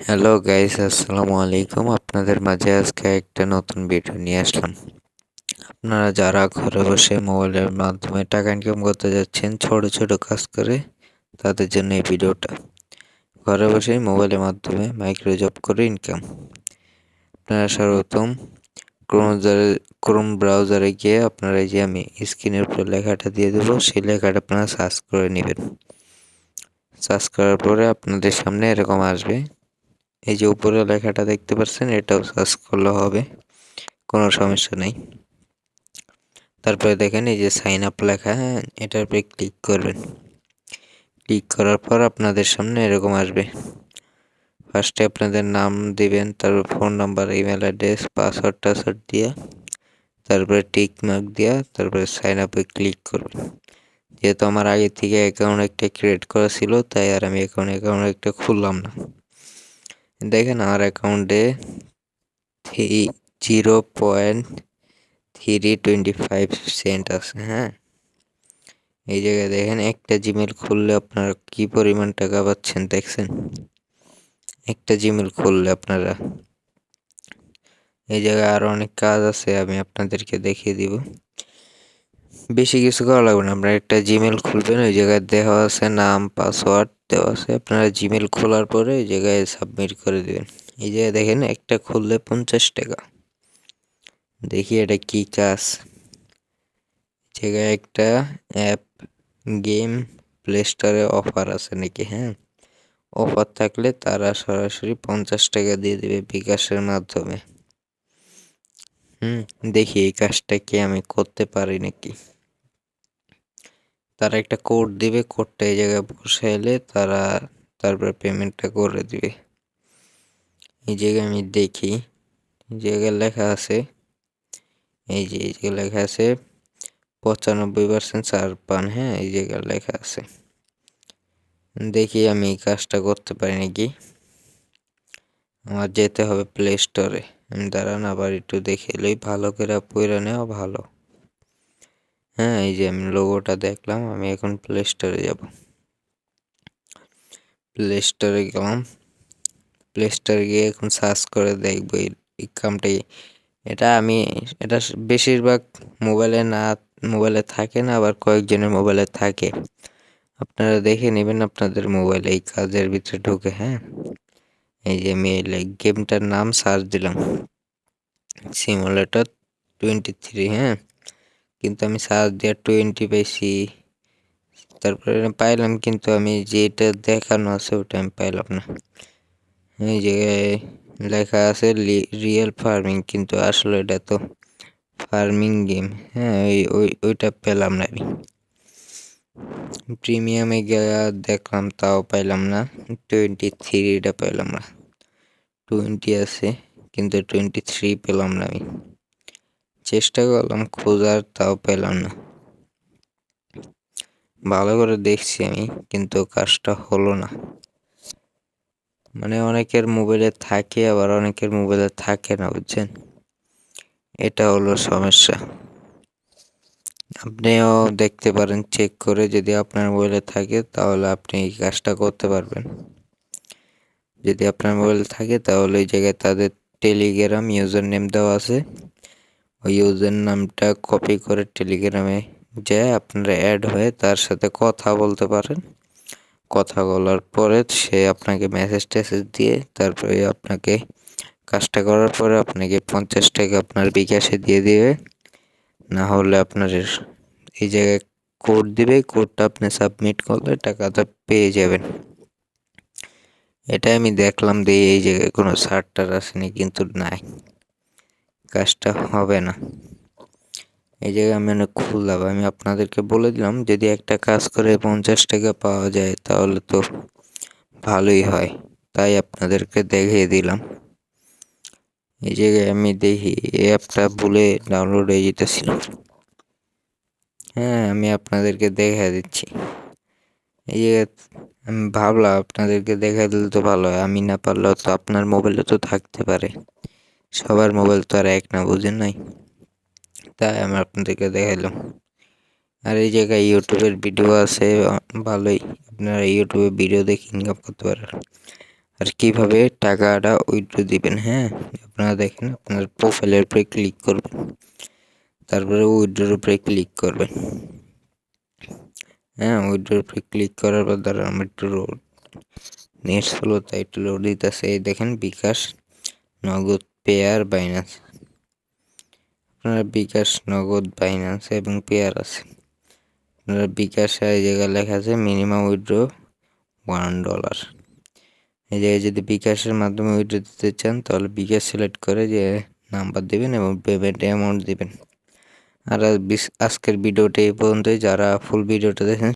Hello guys, আসসালামু আলাইকুম। আপনাদের মাঝে আজকে একটা নতুন ভিডিও নিয়ে আসলাম। আপনারা যারা ঘরে বসে মোবাইলের মাধ্যমে টাকা ইনকাম করতে যাচ্ছেন ছোট ছোট কাজ করে, তাদের জন্য এই ভিডিওটা। ঘরে বসেই মোবাইলের মাধ্যমে মাইক্রো জব করে ইনকাম। আপনারা সর্বপ্রথম ক্রোম ব্রাউজারে গিয়ে আপনারা এই যে আমি স্ক্রিনের উপর লেখাটা দিয়ে দেবো, সেই লেখাটা আপনারা সার্চ করে নেবেন। সার্চ করার পরে আপনাদের সামনে এরকম আসবে। এই যে উপরে লেখাটা দেখতে পাচ্ছেন, এটাও সার্চ করলে হবে, কোনো সমস্যা নেই। তারপরে দেখেন এই যে সাইন আপ লেখা, হ্যাঁ, এটার উপরে ক্লিক করবেন। ক্লিক করার পর আপনাদের সামনে এরকম আসবে। ফার্স্টে আপনাদের নাম দিবেন, তারপর phone number, email address, password টাসওয়ার্ড দিয়া, তারপরে টিক মার্ক দিয়া, তারপরে সাইন আপে ক্লিক করবেন। যেহেতু আমার আগে থেকে অ্যাকাউন্ট একটা ক্রিয়েট করা ছিল, তাই আর আমি অ্যাকাউন্ট একটা খুললাম না। দেখেন আমার অ্যাকাউন্টে 0.325 আছে, হ্যাঁ। এই জায়গায় দেখেন একটা জিমেল খুললে আপনারা কি পরিমাণ টাকা পাচ্ছেন দেখছেন? একটা জিমেল খুললে আপনারা, এই জায়গায় আরো অনেক কাজ আছে, আমি আপনাদেরকে দেখিয়ে দিব। বেশি কিছু করা লাগবে না, আপনারা একটা জিমেল খুলবেন, ওই জায়গায় দেওয়া আছে নাম, পাসওয়ার্ড দেওয়া আছে, আপনারা জিমেল খোলার পরে এই জায়গায় সাবমিট করে দিবেন। এই জায়গায় দেখেন একটা খুললে 50 টাকা। দেখি এটা কি কাজ। জায়গায় একটা অ্যাপ গেম প্লে স্টোরে অফার আছে নাকি, হ্যাঁ। অফার থাকলে তারা সরাসরি 50 টাকা দিয়ে দেবে বিকাশের মাধ্যমে। দেখি এই কাজটা কি আমি করতে পারি নাকি। তারা একটা কোড দিবে, কোডটা এই জায়গায় বসাইলে তারা তারপর পেমেন্টটা করে দিবে। এই জায়গায় আমি দেখি, এই জায়গায় লেখা আছে, এই জায়গায় লেখা আছে 95% ছাড় পান, হ্যাঁ, এই জায়গায় লেখা আছে। দেখি আমি এই কাজটা করতে পারি নাকি। আমার যেতে হবে প্লে স্টোরে। দাঁড়ান আবার একটু দেখে লই, ভালো করে পইরা নেওয়া ভালো। হ্যাঁ, এই যে আমি লোগোটা দেখলাম, আমি এখন প্লে স্টোরে যাব। প্লে স্টোরে গেলাম, প্লে স্টোরে গিয়ে এখন সার্চ করে দেখবো এই কামটাই। এটা বেশিরভাগ মোবাইলে থাকে না, আবার কয়েকজনের মোবাইলে থাকে। আপনারা দেখে নেবেন আপনাদের মোবাইলে এই কাজের ভিতরে ঢুকে, হ্যাঁ। এই যে আমি এই গেমটার নাম সার্চ দিলাম, সিমুলেটর 23, হ্যাঁ। কিন্তু আমি সার্চ দিয়ে 20 পাইছি, তারপরে পাইলাম, কিন্তু আমি যেটা দেখানো আছে ওটা আমি পাইলাম না। এই জায়গায় লেখা আছে রিয়েল ফার্মিং, কিন্তু আসলে এটা তো ফার্মিং গেম, হ্যাঁ। ওইটা পেলাম না আমি। প্রিমিয়ামে গিয়ে দেখলাম, তাও পাইলাম না। 23টা পেলাম না, 20 আছে কিন্তু 23 পেলাম না আমি। চেষ্টা করলাম খোঁজার, তাও পেলাম না। ভালো করে দেখছি আমি, কিন্তু কাজটা হলো না। মানে অনেকের মোবাইলে থাকে, আবার অনেকের মোবাইলে থাকে না, বুঝছেন? এটা হলো সমস্যা। আপনিও দেখতে পারেন চেক করে, যদি আপনার মোবাইলে থাকে তাহলে আপনি এই কাজটা করতে পারবেন। যদি আপনার মোবাইলে থাকে তাহলে এই জায়গায় তাদের টেলিগ্রাম ইউজার নেম দেওয়া আছে, ওই ইউজার নামটা কপি করে টেলিগ্রামে যায় আপনারা অ্যাড হয়ে তার সাথে কথা বলতে পারেন। কথা বলার পরে সে আপনাকে মেসেজ টেসেজ দিয়ে তারপরে আপনাকে কাজটা করার পরে আপনাকে 50 টাকা আপনার বিকাশে দিয়ে দিবে। না হলে আপনার এই জায়গায় কোড দিবে, কোডটা আপনি সাবমিট করলে টাকাটা পেয়ে যাবেন। এটা আমি দেখলাম দিয়ে এই জায়গায় কোনো ছাড়টার আসেনি, কিন্তু নাই, কাজটা হবে না। এই জায়গায় আমি অনেক খুললাম, আমি আপনাদেরকে বলে দিলাম যদি একটা কাজ করে 50 টাকা পাওয়া যায় তাহলে তো ভালোই হয়, তাই আপনাদেরকে দেখিয়ে দিলাম। এই জায়গায় আমি দেখি এই অ্যাপটা ভুলে ডাউনলোড হয়ে যেতেছিল, হ্যাঁ, আমি আপনাদেরকে দেখা দিচ্ছি। এই যে আমি ভাবলাম আপনাদেরকে দেখা দিলে তো ভালো হয়, আমি না পারলেও তো আপনার মোবাইলে তো থাকতে পারে, সবার মোবাইল তো আর এক না, বুঝেন নাই, তাই আমি আপনাদেরকে দেখাইলাম। আর এই জায়গায় ইউটিউবের ভিডিও আছে ভালোই, আপনারা ইউটিউবে ভিডিও দেখে ইনকাম করতে পারেন। আর কিভাবে টাকাটা উইথড্র দিবেন। হ্যাঁ, আপনারা দেখেন, আপনার প্রোফাইলের উপরে ক্লিক করবেন, তারপরে উইথড্রোর উপরে ক্লিক করবেন। হ্যাঁ, উইথড্রোর উপরে ক্লিক করার পর দ্বারা আমরা একটু নেট স্লো, তাই একটু লোড দিতেছে। এই দেখেন বিকাশ, নগদ, পেয়ার, বাইন্যান্স। আপনারা বিকাশ, নগদ, বাইন্যান্স এবং পেয়ার আছে। আপনারা বিকাশে এই জায়গায় লেখা আছে মিনিমাম উইথড্রো $1। এই জায়গায় যদি বিকাশের মাধ্যমে উইথড্রো দিতে চান তাহলে বিকাশ সিলেক্ট করে যে নাম্বার দিবেন এবং পেমেন্ট অ্যামাউন্ট দিবেন। আর আজকের ভিডিওটা এই পর্যন্তই। যারা ফুল ভিডিওটা দেখেন